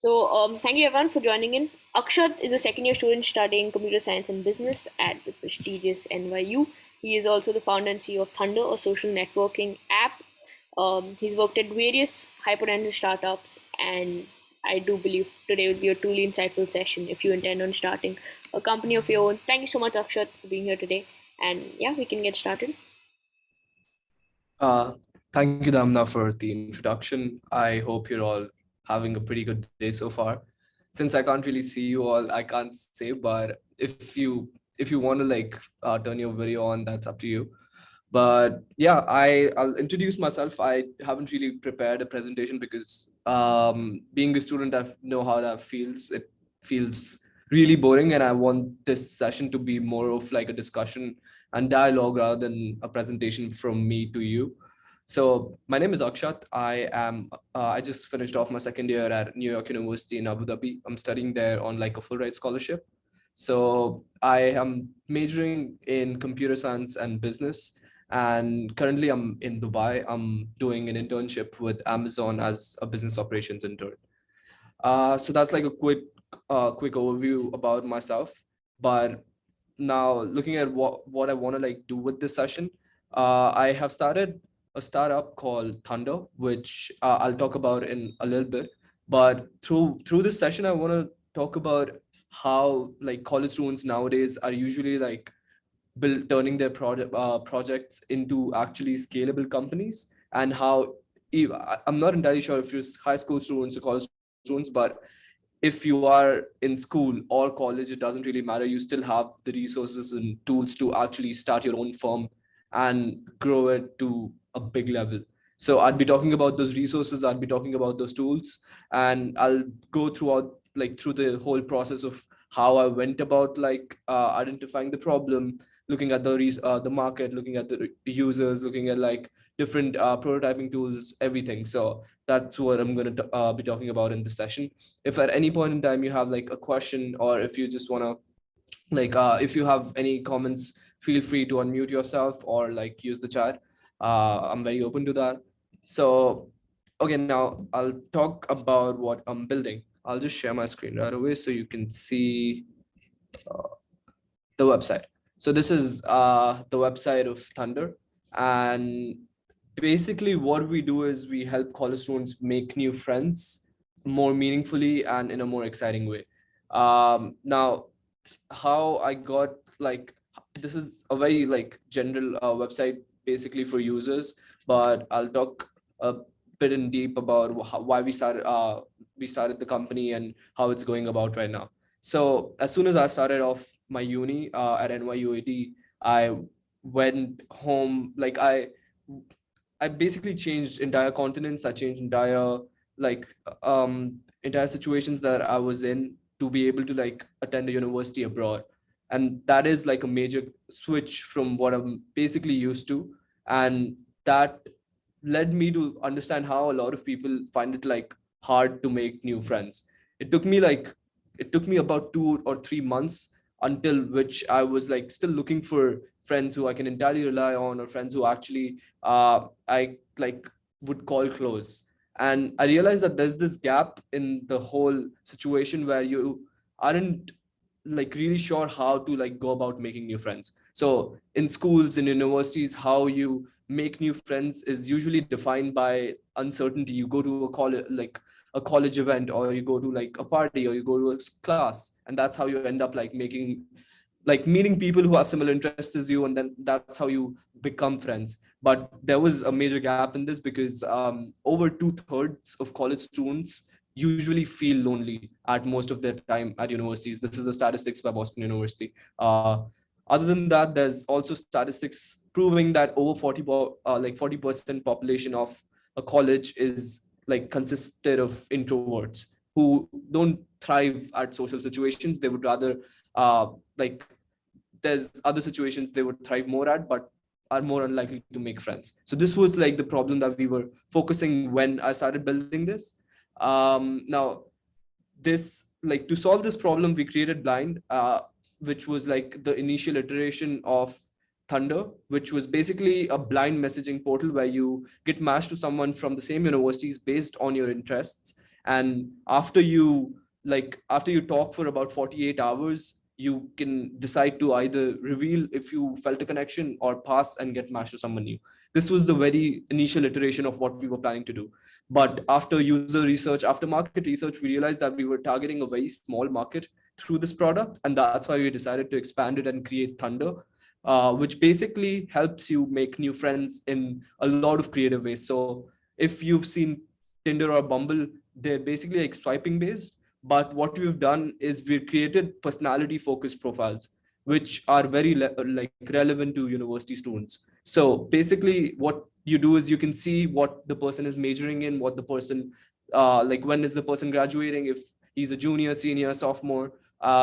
Thank you everyone for joining in. Akshat is a second year student studying computer science and business at the prestigious NYU. He is also the founder and CEO of Thunder, a social networking app. He's worked at various hyper startups, and I do believe today will be a truly insightful session if you intend on starting a company of your own. Thank you so much, Akshat, for being here today. And yeah, we can get started. Uh, Thank you, Damna, for the introduction. I hope you're all having a pretty good day so far. Since I can't really see you all, I can't say, but if you want to turn your video on, that's up to you. But yeah, I'll introduce myself. I haven't really prepared a presentation because being a student, I know how that feels. It feels really boring, and I want this session to be more of like a discussion and dialogue rather than a presentation from me to you. So my name is Akshat. I just finished off my second year at New York University in Abu Dhabi. I'm studying there on like a full ride scholarship. So I am majoring in computer science and business, and currently I'm in Dubai. I'm doing an internship with Amazon as a business operations intern. So that's like a quick overview about myself. But now looking at what I want to like do with this session, I have started a startup called Thunder, which I'll talk about in a little bit. But through this session, I want to talk about how like college students nowadays are usually like turning their projects into actually scalable companies, and how I'm not entirely sure if you're high school students or college students, but if you are in school or college, it doesn't really matter. You still have the resources and tools to actually start your own firm and grow it to a big level. So I'd be talking about those resources, I'd be talking about those tools, and I'll go through the whole process of how I went about identifying the problem, looking at the market, looking at the users, looking at like different prototyping tools, everything. So that's what I'm going to be talking about in this session. If at any point in time you have like a question, or if you just want to if you have any comments, feel free to unmute yourself or like use the chat. I'm very open to that. So okay, now I'll talk about what I'm building. I'll just share my screen right away so you can see the website. So this is the website of Thunder, and basically what we do is we help college students make new friends more meaningfully and in a more exciting way. Now, how I got like this is a very like general website basically for users, but I'll talk a bit in deep about why we started the company and how it's going about right now. So as soon as I started off my uni at NYU, I went home. I basically changed entire continents. I changed like entire situations that I was in to be able to like attend a university abroad. And that is like a major switch from what I'm basically used to. And that led me to understand how a lot of people find it like hard to make new friends. It took me like it took me about 2 or 3 months until which I was like still looking for friends who I can entirely rely on, or friends who actually I like would call close. And I realized that there's this gap in the whole situation where you aren't like really sure how to like go about making new friends. So in schools and universities, how you make new friends is usually defined by uncertainty. You go to a college event, or you go to like a party, or you go to a class, and that's how you end up like meeting people who have similar interests as you, and then that's how you become friends. But there was a major gap in this because over two-thirds of college students usually feel lonely at most of their time at universities. This is the statistics by Boston University. Other than that, there's also statistics proving that over 40% population of a college is like consisted of introverts who don't thrive at social situations. They would rather uh, like there's other situations they would thrive more at, but are more unlikely to make friends. So this was like the problem that we were focusing when I started building this. Now this like to solve this problem, we created Blind, which was like the initial iteration of Thunder, which was basically a blind messaging portal where you get matched to someone from the same universities based on your interests, And after you talk for about 48 hours, you can decide to either reveal if you felt a connection or pass and get matched to someone new. This was the very initial iteration of what we were planning to do. But after user research, after market research, we realized that we were targeting a very small market through this product. And that's why we decided to expand it and create Thunder, which basically helps you make new friends in a lot of creative ways. So if you've seen Tinder or Bumble, they're basically like swiping based. But what we've done is we've created personality focused profiles, which are very like relevant to university students. So basically, what you do is you can see what the person is majoring in, what the person, like when is the person graduating, if he's a junior, senior, sophomore.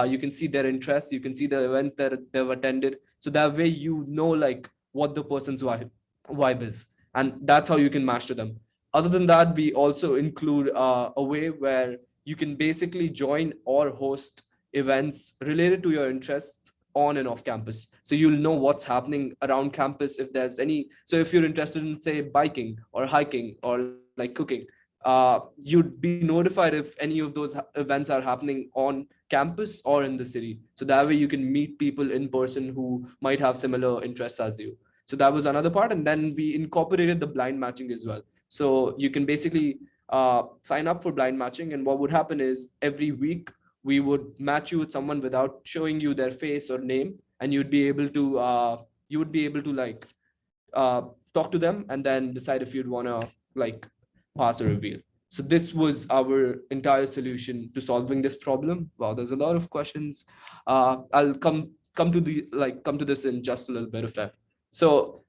You can see their interests, you can see the events that they've attended. So that way, you know like what the person's vibe is, and that's how you can match to them. Other than that, we also include a way where you can basically join or host events related to your interests on and off campus. So you'll know what's happening around campus if there's any. So if you're interested in, say, biking or hiking or like cooking, you'd be notified if any of those events are happening on campus or in the city. So that way you can meet people in person who might have similar interests as you. So that was another part. And then we incorporated the blind matching as well. So you can basically sign up for blind matching. And what would happen is every week we would match you with someone without showing you their face or name. And you would be able to like uh, talk to them and then decide if you'd want to like pass or reveal. So this was our entire solution to solving this problem. Wow, there's a lot of questions. I'll come to this in just a little bit of time. So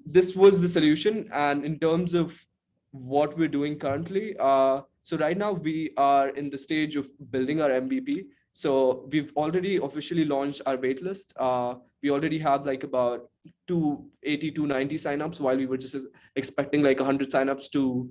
this was the solution. And in terms of what we're doing currently, so right now we are in the stage of building our MVP. So we've already officially launched our waitlist. We already have like about 280 to 90 signups, while we were just expecting like 100 signups to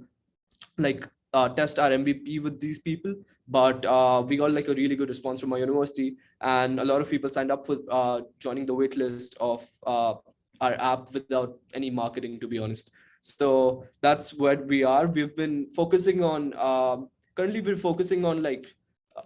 like test our MVP with these people. But we got like a really good response from our university, and a lot of people signed up for joining the waitlist of our app without any marketing, to be honest. So that's where we are. We've been focusing on currently we're focusing on like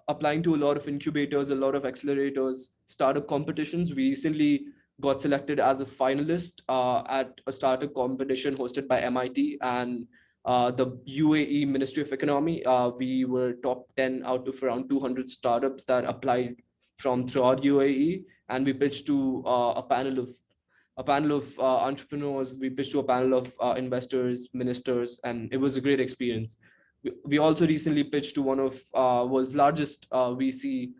applying to a lot of incubators, a lot of accelerators, startup competitions. We recently got selected as a finalist at a startup competition hosted by MIT and the UAE Ministry of Economy. We were top 10 out of around 200 startups that applied from throughout UAE, and we pitched to a panel of entrepreneurs. We pitched to a panel of investors, ministers, and it was a great experience. We also recently pitched to one of world's largest VC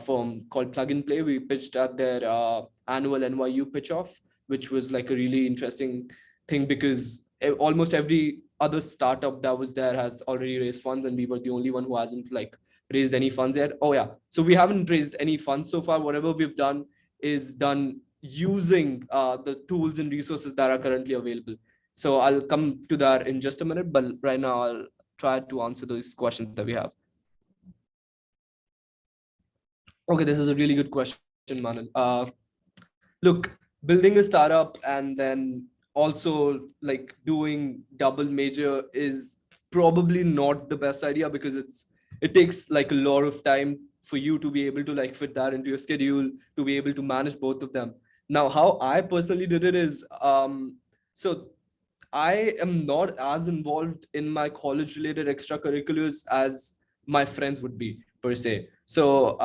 firm called Plug and Play. We pitched at their annual NYU pitch off, which was like a really interesting thing because almost every other startup that was there has already raised funds, and we were the only one who hasn't like raised any funds yet. Oh yeah, so we haven't raised any funds so far. Whatever we've done is done using the tools and resources that are currently available. So I'll come to that in just a minute, but right now I'll try to answer those questions that we have. Okay, this is a really good question, Manan. Look, building a startup and then also like doing double major is probably not the best idea because it takes like a lot of time for you to be able to like fit that into your schedule, to be able to manage both of them. Now how I personally did it is so I am not as involved in my college related extracurriculars as my friends would be per se. So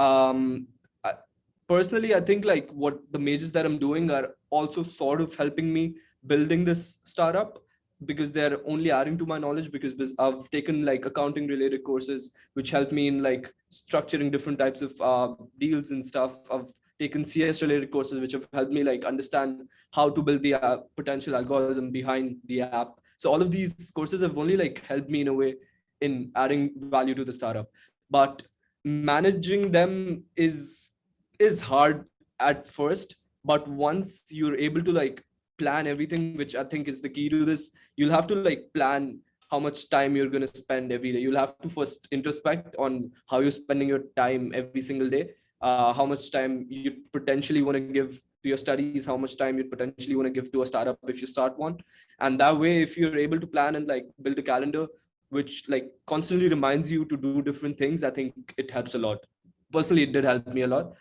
personally, I think like what the majors that I'm doing are also sort of helping me building this startup because they're only adding to my knowledge because I've taken like accounting related courses which help me in like structuring different types of deals and stuff. I've taken CS related courses which have helped me like understand how to build the potential algorithm behind the app. So all of these courses have only like helped me in a way in adding value to the startup. But managing them is hard at first, but once you're able to like plan everything, which I think is the key to this, you'll have to like plan how much time you're going to spend every day. You'll have to first introspect on how you're spending your time every single day, how much time you potentially want to give to your studies, how much time you potentially want to give to a startup if you start one. And that way, if you're able to plan and like build a calendar, which like constantly reminds you to do different things, I think it helps a lot. Personally, it did help me a lot.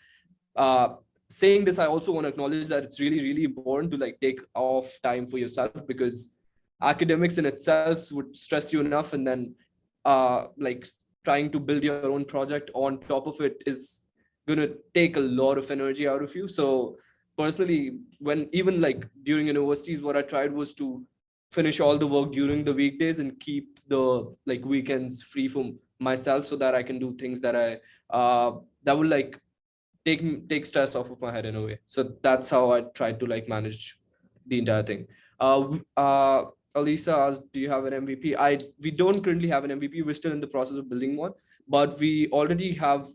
uh, Saying this, I also want to acknowledge that it's really, really important to like take off time for yourself, because academics in itself would stress you enough, and then like trying to build your own project on top of it is going to take a lot of energy out of you. So personally, when even like during universities, what I tried was to finish all the work during the weekdays and keep the like weekends free from myself, so that I can do things that I that would like take stress off of my head in a way. So that's how I tried to like manage the entire thing. Alisa asked, "Do you have an MVP?" We don't currently have an MVP. We're still in the process of building one, but we already have.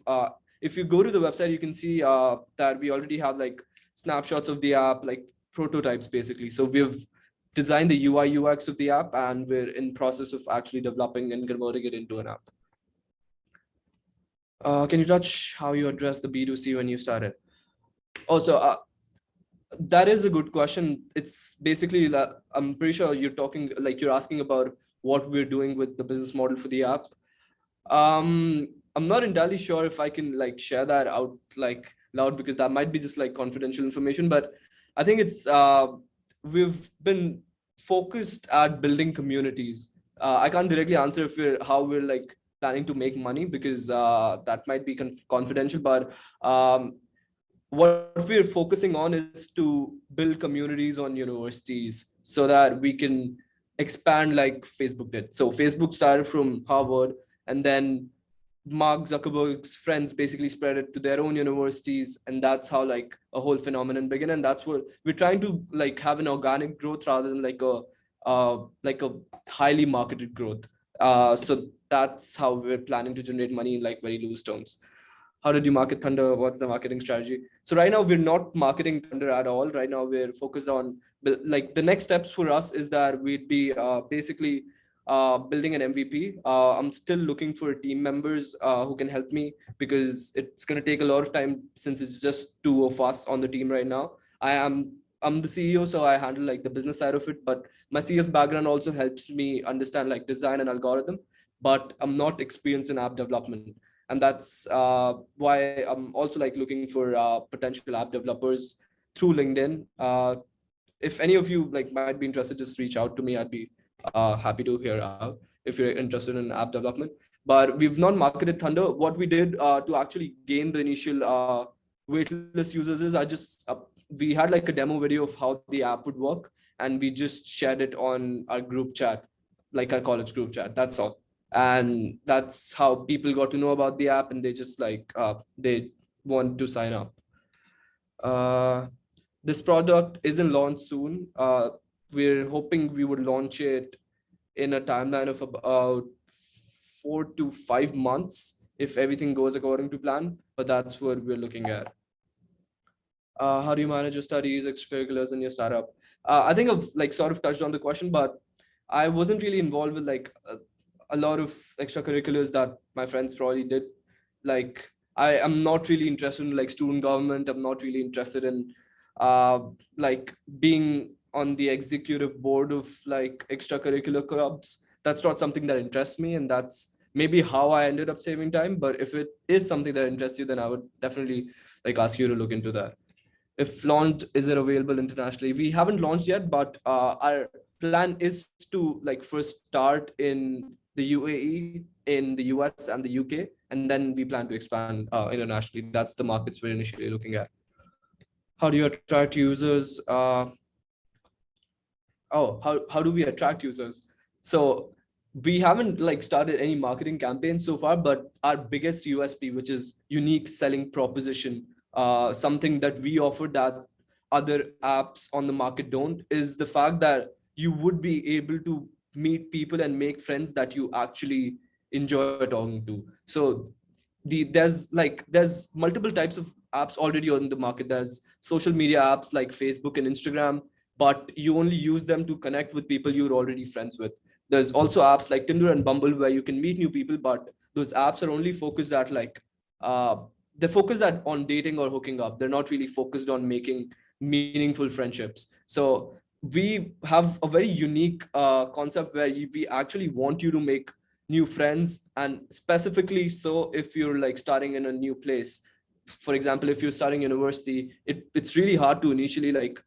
If you go to the website, you can see that we already have like snapshots of the app, like prototypes basically. So we've designed the UI UX of the app, and we're in process of actually developing and converting it into an app. Can you touch how you address the B2C when you started? Also, that is a good question. It's basically I'm pretty sure you're talking like you're asking about what we're doing with the business model for the app. I'm not entirely sure if I can like share that out like loud, because that might be just like confidential information. But I think it's we've been focused at building communities. I can't directly answer if we're how we're like planning to make money, because that might be confidential. But what we're focusing on is to build communities on universities so that we can expand like Facebook did. So Facebook started from Harvard, and then Mark Zuckerberg's friends basically spread it to their own universities, and that's how like a whole phenomenon began. And that's what we're trying to like have an organic growth rather than like a highly marketed growth. So that's how we're planning to generate money in like very loose terms. How did you market Thunder? What's the marketing strategy? So right now we're not marketing Thunder at all. Right now we're focused on like the next steps for us is that we'd be basically building an MVP. I'm still looking for team members who can help me, because it's going to take a lot of time since it's just two of us on the team right now. I'm the CEO, so I handle like the business side of it, but my CS background also helps me understand like design and algorithm, but I'm not experienced in app development. And that's why I'm also like looking for potential app developers through LinkedIn. If any of you like might be interested, just reach out to me. I'd be happy to hear out if you're interested in app development. But we've not marketed Thunder. What we did to actually gain the initial waitlist users is we had like a demo video of how the app would work, and we just shared it on our group chat, like our college group chat. That's all. And that's how people got to know about the app, and they just like they want to sign up. uh, this product isn't launched soon. We're hoping we would launch it in a timeline of about 4 to 5 months if everything goes according to plan, but that's what we're looking at. How do you manage your studies, extracurriculars, and your startup? I think I've like sort of touched on the question, but I wasn't really involved with like a lot of extracurriculars that my friends probably did. Like I am not really interested in like student government. I'm not really interested in uh, like being on the executive board of like extracurricular clubs. That's not something that interests me, and that's maybe how I ended up saving time. But if it is something that interests you, then I would definitely like ask you to look into that. If launched, is it available internationally? We haven't launched yet, but our plan is to like first start in the UAE, in the US and the UK, and then we plan to expand internationally. That's the markets we're initially looking at. How do you attract users? How do we attract users? So we haven't like started any marketing campaigns so far, but our biggest USP, which is unique selling proposition, something that we offer that other apps on the market don't, is the fact that you would be able to meet people and make friends that you actually enjoy talking to. So there's multiple types of apps already on the market. There's social media apps like Facebook and Instagram, but you only use them to connect with people you're already friends with. There's also apps like Tinder and Bumble where you can meet new people, but those apps are only focused at like uh, they're focused at on dating or hooking up. They're not really focused on making meaningful friendships. So we have a very unique concept where we actually want you to make new friends, and specifically so if you're like starting in a new place. For example, if you're starting university, it's really hard to initially like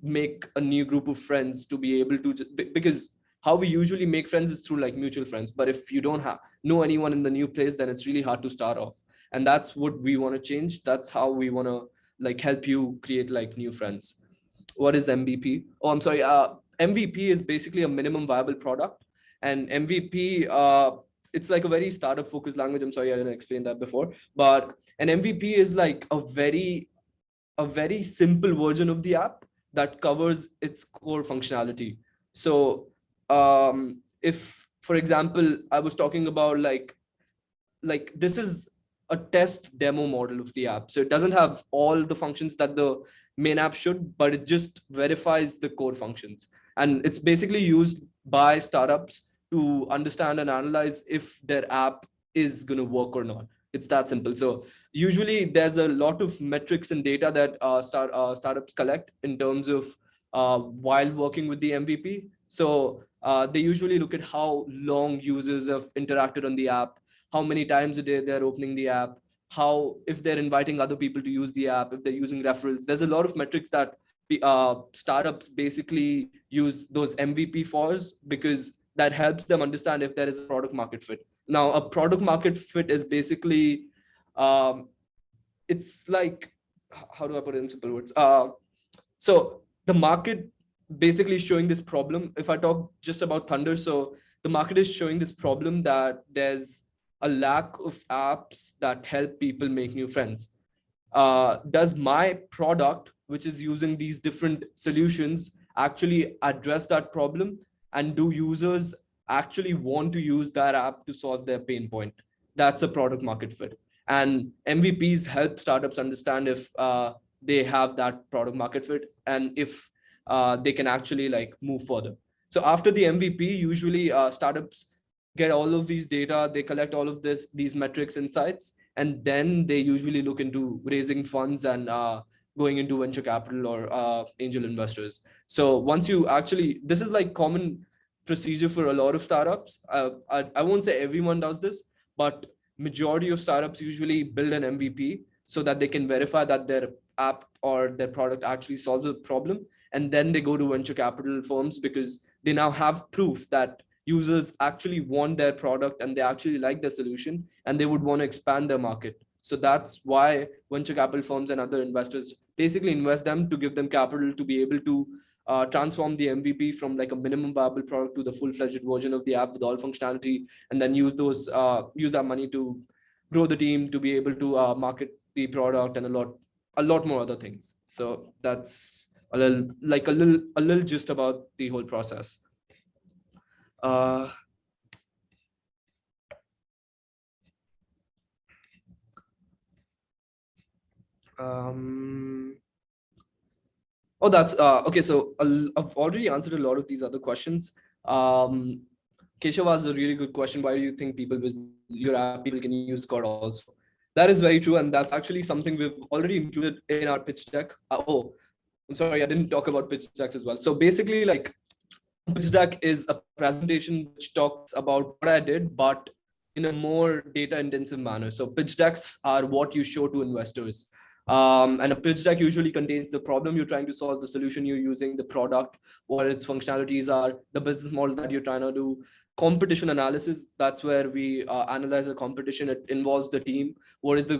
make a new group of friends to be able to because how we usually make friends is through like mutual friends, but if you don't have know anyone in the new place, then it's really hard to start off. And that's what we want to change. That's how we want to like help you create like new friends. What is MVP? Oh, I'm sorry. MVP is basically a minimum viable product, and MVP, it's like a very startup focused language. I'm sorry I didn't explain that before, but an MVP is like a very simple version of the app that covers its core functionality. So, if, for example, I was talking about like this is a test demo model of the app, so it doesn't have all the functions that the main app should, but it just verifies the core functions, and it's basically used by startups to understand and analyze if their app is going to work or not. It's that simple. So usually there's a lot of metrics and data that startups collect in terms of while working with the MVP. So they usually look at how long users have interacted on the app, how many times a day they're opening the app, how if they're inviting other people to use the app, if they're using referrals. There's a lot of metrics that startups basically use those MVP fors, because that helps them understand if there is a product market fit. Now, a product market fit is basically um, it's like, how do I put it in simple words? So the market basically is showing this problem. If I talk just about Thunder, so the market is showing this problem that there's a lack of apps that help people make new friends. Does my product, which is using these different solutions, actually address that problem? And do users actually want to use that app to solve their pain point? That's a product market fit. And MVPs help startups understand if they have that product market fit, and if they can actually like move further. So after the MVP, usually startups get all of these data, they collect all of these metrics, insights, and then they usually look into raising funds and going into venture capital or angel investors. So once you actually, this is like common procedure for a lot of startups. I won't say everyone does this, but majority of startups usually build an MVP so that they can verify that their app or their product actually solves a problem, and then they go to venture capital firms because they now have proof that users actually want their product and they actually like their solution, and they would want to expand their market. So that's why venture capital firms and other investors basically invest them to give them capital to be able to transform the MVP from like a minimum viable product to the full-fledged version of the app with all functionality, and then use that money to grow the team to be able to market the product and a lot more other things. So that's a little gist about the whole process. Uh, um, oh, that's okay. So I've already answered a lot of these other questions. Um, Keshav asked a really good question. Why do you think people with your app, people can use Discord also? That is very true, and that's actually something we've already included in our pitch deck. Oh, I'm sorry, I didn't talk about pitch decks as well. So basically, like, pitch deck is a presentation which talks about what I did, but in a more data intensive manner. So pitch decks are what you show to investors. And a pitch deck usually contains the problem you're trying to solve, the solution you're using, the product, what its functionalities are, the business model that you're trying to do, competition analysis. That's where we analyze the competition. It involves the team. What is the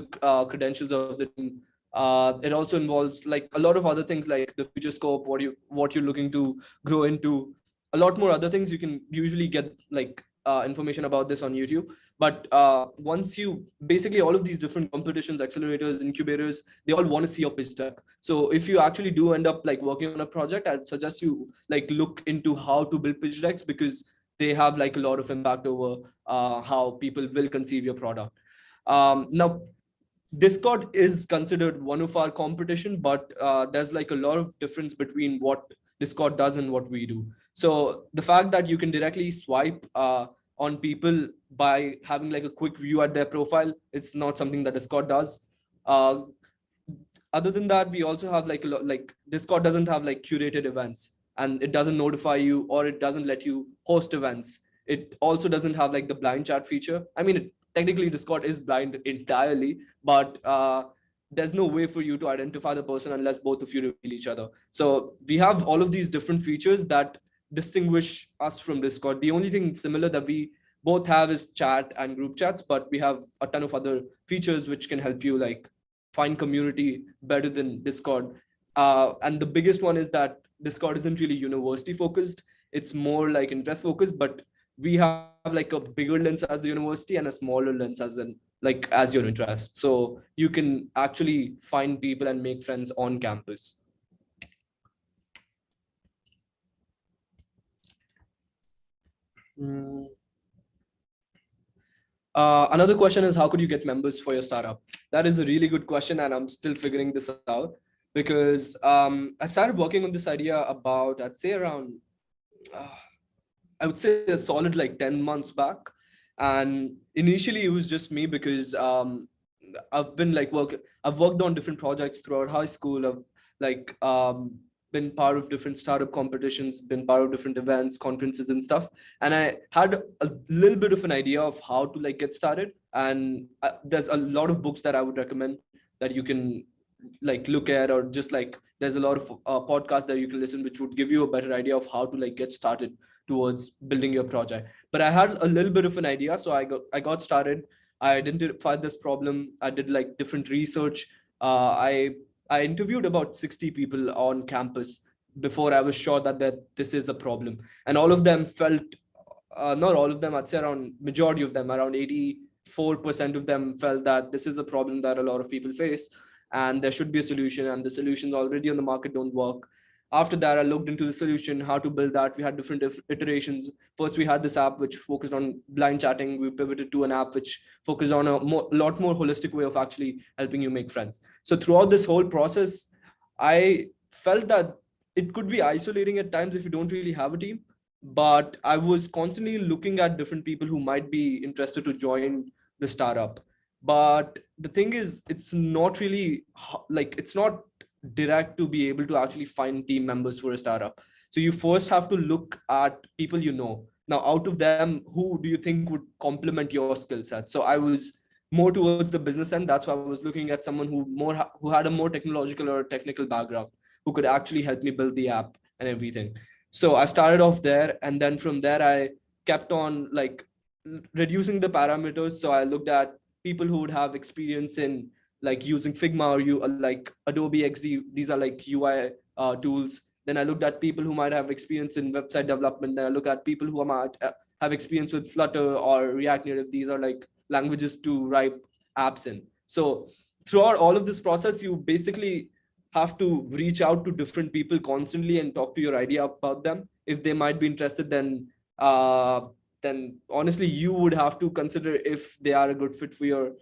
credentials of the team? It also involves like a lot of other things like the future scope, what you're looking to grow into, a lot more other things. You can usually get like information about this on YouTube. But once you basically all of these different competitions, accelerators, incubators, they all want to see your pitch deck. So if you actually do end up like working on a project, I'd suggest you like look into how to build pitch decks, because they have like a lot of impact over how people will conceive your product. Now, Discord is considered one of our competition, but there's like a lot of difference between what Discord does and what we do. So the fact that you can directly swipe on people by having like a quick view at their profile, it's not something that Discord does. Uh, Other than that, we also have like a lot, like Discord doesn't have like curated events, and it doesn't notify you or it doesn't let you host events. it also doesn't have like the blind chat feature. I mean, technically Discord is blind entirely, but there's no way for you to identify the person unless both of you reveal each other. So we have all of these different features that distinguish us from Discord. The only thing similar that we both have is chat and group chats, but we have a ton of other features which can help you like find community better than Discord. And the biggest one is that Discord isn't really university focused. It's more like interest focused, but we have like a bigger lens as the university and a smaller lens as in like as your interest. So you can actually find people and make friends on campus. Mm. Another question is, how could you get members for your startup? That is a really good question, and I'm still figuring this out because I started working on this idea about, I'd say around, uh, I would say a solid like 10 months back. And initially it was just me because I've been like I've worked on different projects throughout high school. I've like been part of different startup competitions, been part of different events, conferences and stuff. And I had a little bit of an idea of how to like get started. And there's a lot of books that I would recommend that you can like look at, or just like there's a lot of podcasts that you can listen which would give you a better idea of how to like get started towards building your project. But I had a little bit of an idea, so I got started. I identified this problem. I did like different research. I interviewed about 60 people on campus before I was sure that this is a problem. And all of them felt, not all of them, I'd say around majority of them, around 84% of them felt that this is a problem that a lot of people face and there should be a solution, and the solutions already on the market don't work. After that, I looked into the solution, how to build that. We had different iterations. First, we had this app which focused on blind chatting. We pivoted to an app which focused on a lot more holistic way of actually helping you make friends. So throughout this whole process, I felt that it could be isolating at times if you don't really have a team. But I was constantly looking at different people who might be interested to join the startup. But the thing is, it's not really like it's not direct to be able to actually find team members for a startup. So you first have to look at people you know. Now, out of them, who do you think would complement your skill set? So I was more towards the business end. That's why I was looking at someone who had a more technological or technical background, who could actually help me build the app and everything. So I started off there, and then from there I kept on like reducing the parameters. So I looked at people who would have experience in like using Figma or you like Adobe XD. These are like UI tools. Then I looked at people who might have experience in website development. Then I look at people who might have experience with Flutter or React Native. These are like languages to write apps in. So throughout all of this process, you basically have to reach out to different people constantly and talk to your idea about them. If they might be interested, then honestly you would have to consider if they are a good fit for your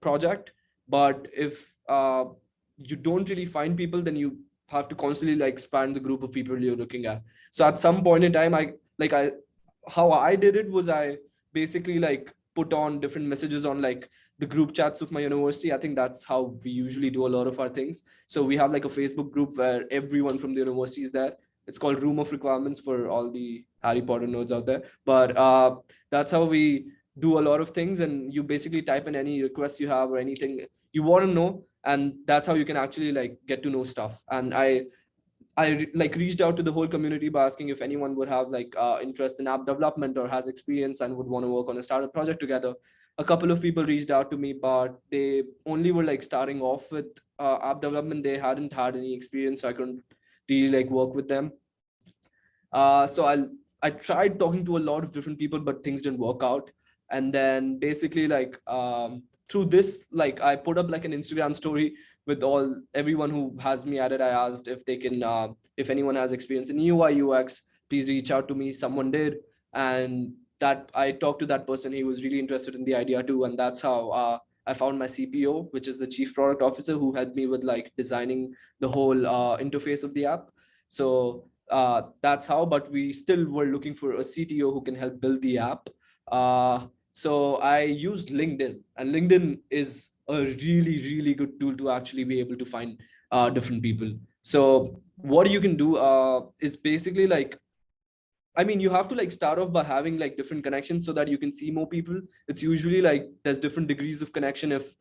project. But if you don't really find people, then you have to constantly like expand the group of people you're looking at. So at some point in time, I how I did it was I basically like put on different messages on like the group chats of my university. I think that's how we usually do a lot of our things. So we have like a Facebook group where everyone from the university is there. It's called Room of Requirements for all the Harry Potter nerds out there. But that's how we do a lot of things. And you basically type in any requests you have or anything you want to know, and that's how you can actually like get to know stuff. And I like reached out to the whole community by asking if anyone would have like interest in app development or has experience and would want to work on a startup project together. A couple of people reached out to me, but they only were like starting off with app development. They hadn't had any experience, so I couldn't really like work with them. So I tried talking to a lot of different people, but things didn't work out. And then basically like through this, like I put up like an Instagram story with all everyone who has me at it. I asked if they can, if anyone has experience in UI UX, please reach out to me. Someone did, and that I talked to that person. He was really interested in the idea too, and that's how I found my CPO, which is the chief product officer, who helped me with like designing the whole interface of the app. So that's how. But we still were looking for a CTO who can help build the app. So I used LinkedIn, and LinkedIn is a really, really good tool to actually be able to find different people. So what you can do is basically like I mean, you have to like start off by having like different connections so that you can see more people. It's usually like there's different degrees of connection. If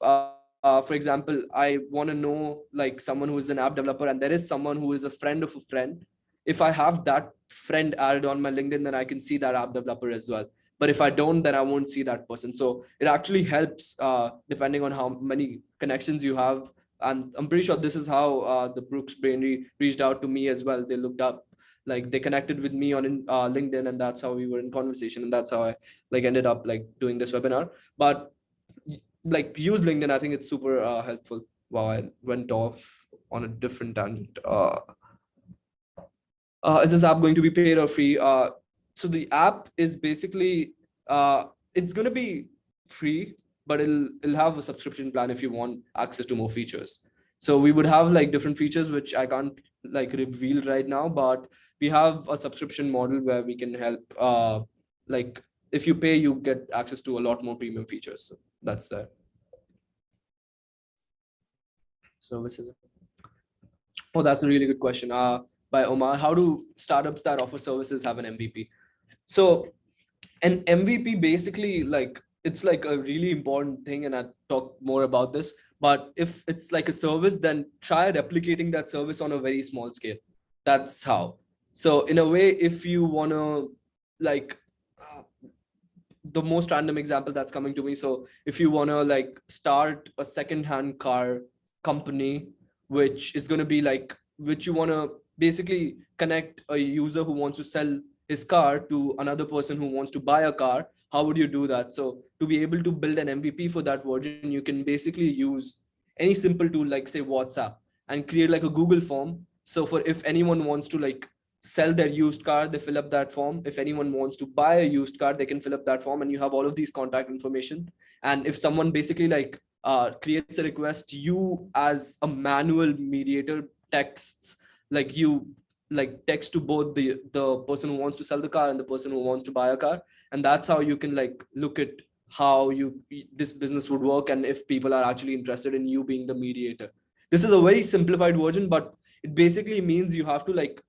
for example, I want to know like someone who is an app developer and there is someone who is a friend of a friend, if I have that friend added on my LinkedIn, then I can see that app developer as well. But if I don't, then I won't see that person. So it actually helps depending on how many connections you have. And I'm pretty sure this is how the Brooks Brainry reached out to me as well. They looked up, like they connected with me on LinkedIn, and that's how we were in conversation, and that's how I like ended up like doing this webinar. But like use LinkedIn. I think it's super helpful. Wow, I went off on a different tangent. Is this app going to be paid or free? So the app is basically it's going to be free, but it'll have a subscription plan if you want access to more features. So we would have like different features which I can't like reveal right now, but we have a subscription model where we can help. Like if you pay, you get access to a lot more premium features. So that's that. Services. Oh, that's a really good question. By Omar, how do startups that offer services have an MVP? So an MVP basically like it's like a really important thing, and I talk more about this. But if it's like a service, then try replicating that service on a very small scale. That's how. So in a way, if you wanna like uh, the most random example that's coming to me. So if you want to like start a second-hand car company, which is going to be like, which you want to basically connect a user who wants to sell his car to another person who wants to buy a car, how would you do that? So to be able to build an MVP for that version, you can basically use any simple tool like say WhatsApp and create like a Google form. So for if anyone wants to like sell their used car, they fill up that form. If anyone wants to buy a used car, they can fill up that form, and you have all of these contact information. And if someone basically like creates a request, you as a manual mediator texts like you like text to both the person who wants to sell the car and the person who wants to buy a car, and that's how you can like look at how you this business would work and if people are actually interested in you being the mediator. This is a very simplified version, but it basically means you have to like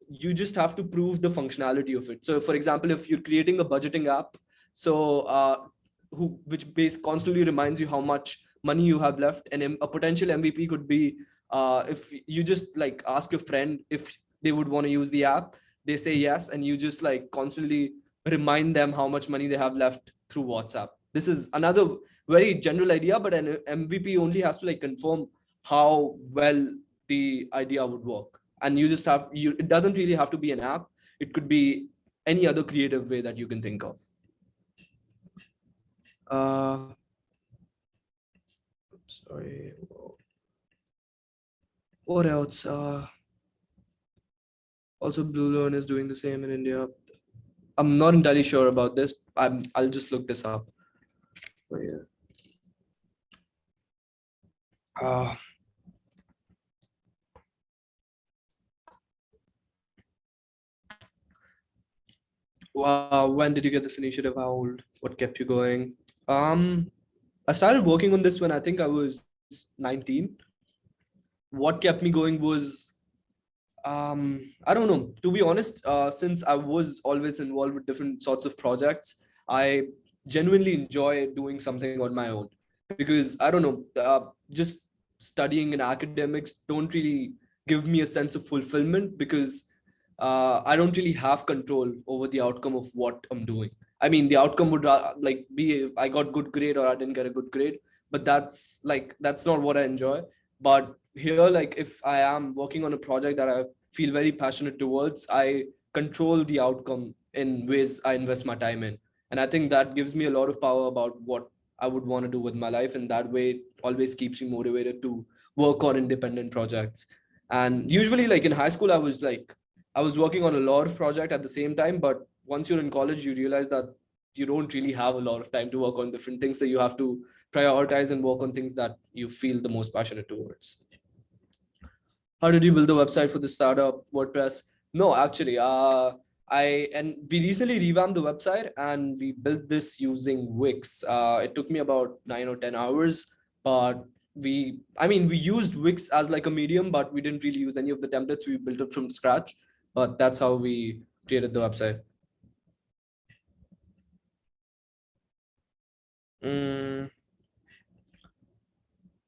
you just have to prove the functionality of it. So for example, if you're creating a budgeting app, so who which base constantly reminds you how much money you have left, and a potential MVP could be if you just like ask your friend if they would want to use the app, they say yes, and you just like constantly remind them how much money they have left through WhatsApp. This is another very general idea, but an MVP only has to like confirm how well the idea would work. And you just have you it doesn't really have to be an app, it could be any other creative way that you can think of. uh Sorry, what else? Also Blue Learn is doing the same in India. I'm not entirely sure about this. I'll just look this up. But yeah. uh, wow, when did you get this initiative? How old? What kept you going? I started working on this when I think I was 19. What kept me going was I don't know, to be honest. Since I was always involved with different sorts of projects, I genuinely enjoy doing something on my own, because I don't know, just studying in academics don't really give me a sense of fulfillment, because I don't really have control over the outcome of what I'm doing. I mean, the outcome would like be I got good grade or I didn't get a good grade, but that's not what I enjoy. But here, like if I am working on a project that I feel very passionate towards, I control the outcome in ways I invest my time in, and I think that gives me a lot of power about what I would want to do with my life, and that way it always keeps me motivated to work on independent projects. And usually, like in high school, I was working on a lot of projects at the same time, but once you're in college, you realize that you don't really have a lot of time to work on different things. So you have to prioritize and work on things that you feel the most passionate towards. How did you build the website for the startup WordPress? No, actually, we recently revamped the website and we built this using Wix. It took me about 9 or 10 hours, but I mean, we used Wix as like a medium, but we didn't really use any of the templates. We built it from scratch, but that's how we created the website. Mm,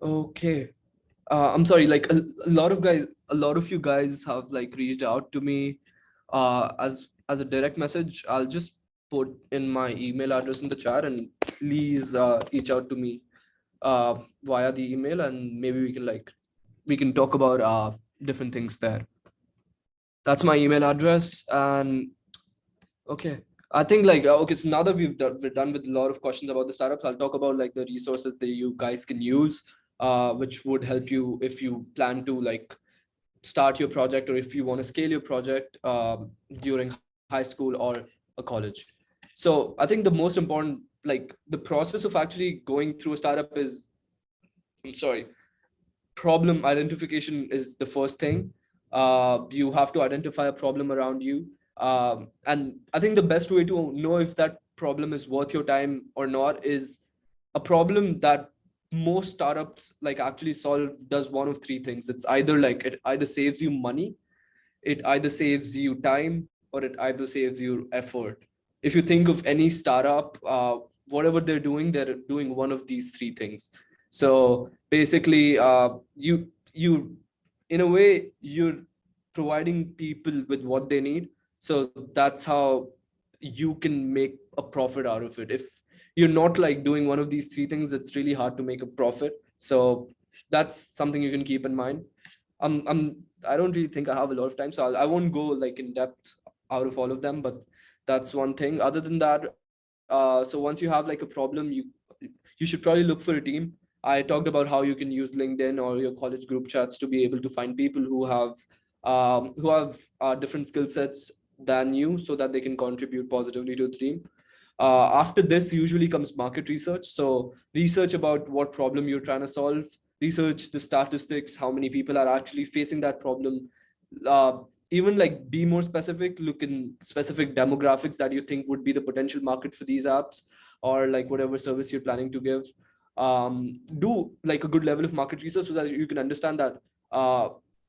okay. I'm sorry, like a lot of you guys have like reached out to me as a direct message. I'll just put in my email address in the chat, and please reach out to me via the email, and maybe we can talk about different things there. That's my email address. And okay. I think like okay, so now that we're done with a lot of questions about the startups, I'll talk about like the resources that you guys can use, which would help you if you plan to like start your project, or if you want to scale your project during high school or a college. So I think the most important, like the process of actually going through a startup is, I'm sorry, problem identification is the first thing. You have to identify a problem around you. And I think the best way to know if that problem is worth your time or not is a problem that most startups like actually solve does one of three things. It's either like it either saves you money, it either saves you time, or it either saves you effort. If you think of any startup, whatever they're doing one of these three things. So basically, you in a way you're providing people with what they need. So that's how you can make a profit out of it. If you're not like doing one of these three things, it's really hard to make a profit. So that's something you can keep in mind. I don't really think I have a lot of time, so I won't go like in depth out of all of them, but that's one thing. Other than that, so once you have like a problem, you should probably look for a team. I talked about how you can use LinkedIn or your college group chats to be able to find people who have different skill sets than you, so that they can contribute positively to the team. After this usually comes market research. So research about what problem you're trying to solve, research the statistics, how many people are actually facing that problem. uh, Even like be more specific, look in specific demographics that you think would be the potential market for these apps, or like whatever service you're planning to give. Do like a good level of market research so that you can understand that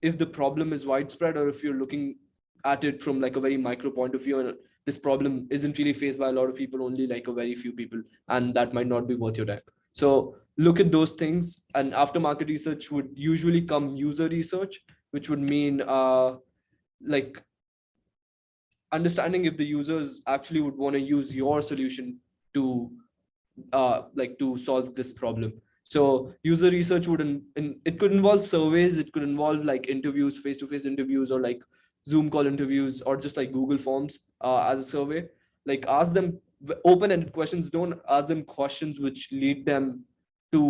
if the problem is widespread, or if you're looking at it from like a very micro point of view, and this problem isn't really faced by a lot of people, only like a very few people, and that might not be worth your time. So look at those things. And after market research would usually come user research, which would mean like understanding if the users actually would want to use your solution to like to solve this problem. So user research would it could involve surveys, it could involve like interviews, face-to-face interviews, or like Zoom call interviews, or just like Google Forms as a survey. Like ask them open-ended questions. Don't ask them questions which lead them to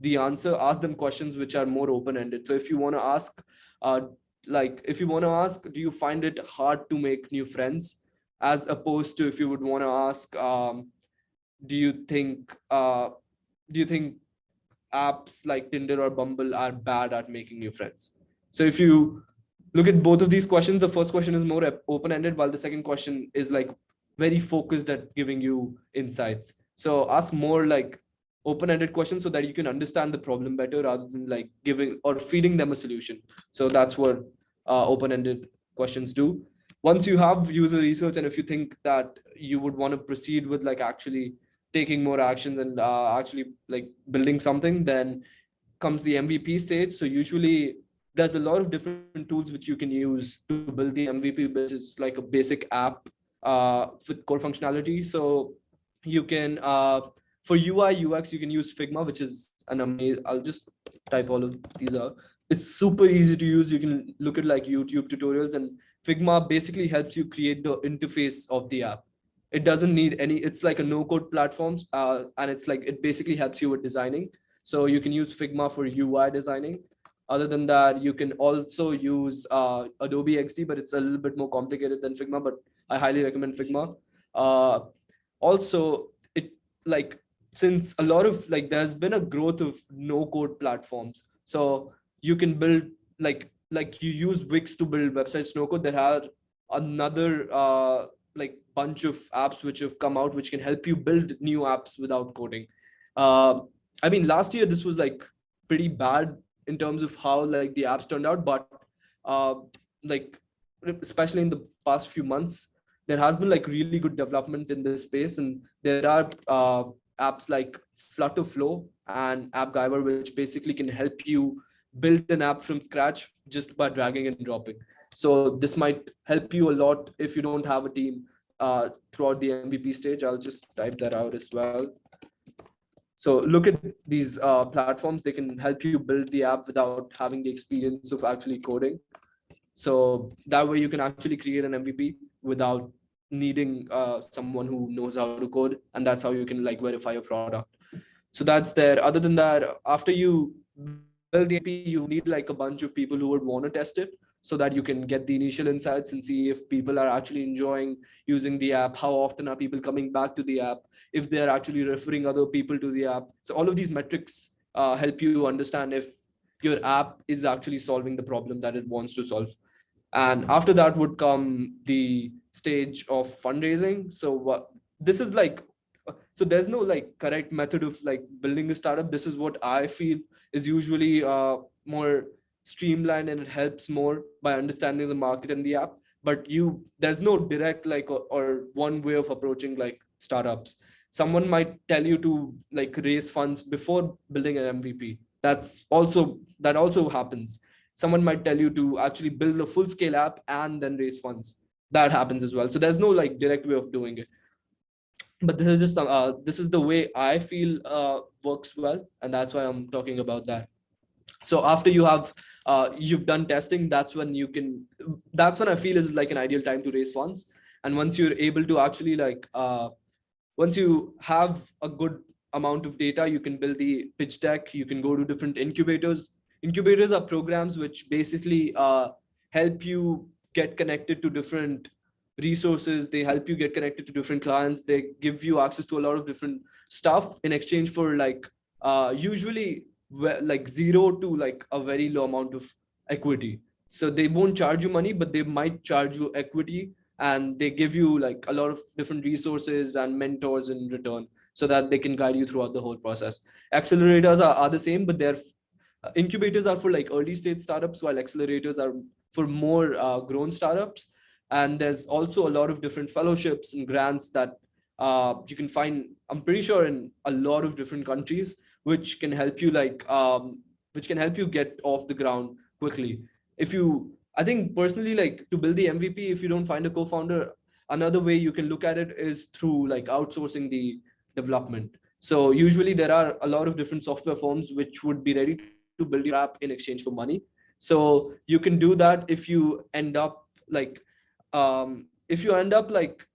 the answer. Ask them questions which are more open-ended. So if you want to ask, uh, if you want to ask, do you find it hard to make new friends, as opposed to if you would want to ask, do you think apps like Tinder or Bumble are bad at making new friends? So if you look at both of these questions, the first question is more open-ended, while the second question is like very focused at giving you insights. So ask more like open-ended questions so that you can understand the problem better, rather than like giving or feeding them a solution. So that's what open-ended questions do. Once you have user research, and if you think that you would want to proceed with like actually taking more actions and actually like building something, then comes the MVP stage. So usually there's a lot of different tools which you can use to build the MVP, which is like a basic app with core functionality. So you can for UI UX you can use Figma, which is an amazing. I'll just type all of these out. It's super easy to use. You can look at like YouTube tutorials, and Figma basically helps you create the interface of the app. It doesn't need any. It's like a no code platform, and it's like it basically helps you with designing. So you can use Figma for UI designing. Other than that, you can also use Adobe XD, but it's a little bit more complicated than Figma. But I highly recommend Figma. Uh, Also, it like since a lot of like there's been a growth of no code platforms, so you can build like you use Wix to build websites no code. There are another like bunch of apps which have come out which can help you build new apps without coding. uh, I mean, last year this was like pretty bad in terms of how like the apps turned out, but uh, like especially in the past few months, there has been like really good development in this space, and there are apps like Flutter Flow and AppGyver, which basically can help you build an app from scratch just by dragging and dropping. So this might help you a lot if you don't have a team throughout the MVP stage. I'll just type that out as well. So look at these platforms. They can help you build the app without having the experience of actually coding. So that way you can actually create an MVP without needing someone who knows how to code, and that's how you can like verify your product. So that's there. Other than that, after you build the MVP, you need like a bunch of people who would want to test it, so that you can get the initial insights and see if people are actually enjoying using the app, how often are people coming back to the app, if they are actually referring other people to the app. So all of these metrics help you understand if your app is actually solving the problem that it wants to solve. And after that would come the stage of fundraising. So what this is like, so there's no like correct method of like building a startup. This is what I feel is usually more streamlined, and it helps more by understanding the market and the app. But you there's no direct like or one way of approaching like startups. Someone might tell you to like raise funds before building an MVP. That also happens. Someone might tell you to actually build a full scale app and then raise funds. That happens as well. So there's no like direct way of doing it. But this is just this is the way I feel works well, and that's why I'm talking about that. So after you've done testing, that's when I feel is like an ideal time to raise funds. And once you're able to actually like once you have a good amount of data, you can build the pitch deck. You can go to different incubators are programs which basically help you get connected to different resources. They help you get connected to different clients. They give you access to a lot of different stuff in exchange for like usually like zero to like a very low amount of equity. So they won't charge you money, but they might charge you equity, and they give you like a lot of different resources and mentors in return, so that they can guide you throughout the whole process. Accelerators are the same, but they're incubators are for like early stage startups, while accelerators are for more grown startups. And there's also a lot of different fellowships and grants that you can find, I'm pretty sure, in a lot of different countries, which can help you like which can help you get off the ground quickly. If you I think personally, like, to build the MVP, if you don't find a co-founder, another way you can look at it is through like outsourcing the development. So usually there are a lot of different software firms which would be ready to build your app in exchange for money. So you can do that if you end up like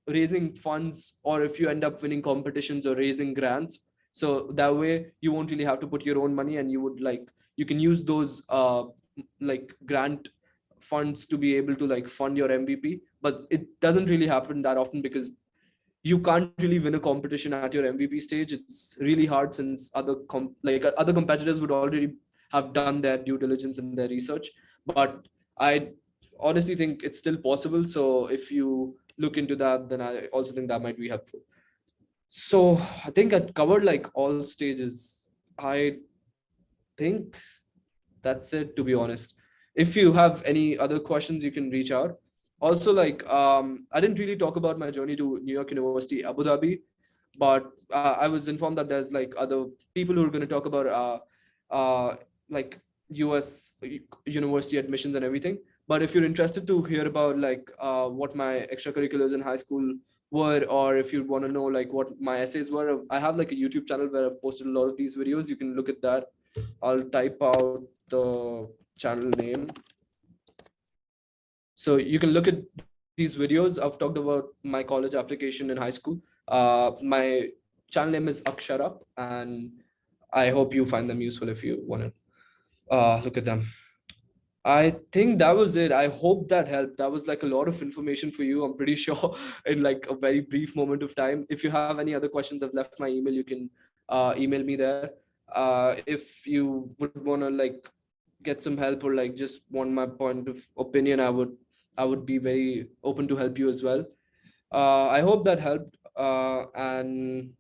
raising funds, or if you end up winning competitions or raising grants. So that way you won't really have to put your own money, and you can use those like grant funds to be able to like fund your MVP. But it doesn't really happen that often, because you can't really win a competition at your MVP stage. It's really hard, since other competitors would already have done their due diligence and their research. But I honestly think it's still possible. So if you look into that, then I also think that might be helpful. So I think I covered like all stages. I think that's it, to be honest. If you have any other questions, you can reach out. Also, like, I didn't really talk about my journey to New York University, Abu Dhabi, but I was informed that there's like other people who are going to talk about like US university admissions and everything. But if you're interested to hear about like what my extracurriculars in high school were, or if you want to know like what my essays were, I have like a YouTube channel where I've posted a lot of these videos. You can look at that. I'll type out the channel name. So you can look at these videos. I've talked about my college application in high school. My channel name is Akshat, and I hope you find them useful if you want to look at them. I think that was it. I hope that helped. That was like a lot of information for you, I'm pretty sure, in like a very brief moment of time. If you have any other questions, I've left my email. You can email me there. If you would want to like get some help, or like just want my point of opinion, I would be very open to help you as well. I hope that helped. And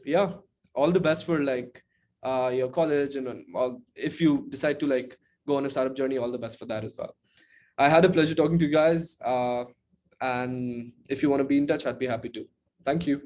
yeah, all the best for like your college, and all. If you decide to like go on a startup journey, all the best for that as well. I had a pleasure talking to you guys. And if you want to be in touch, I'd be happy to. Thank you.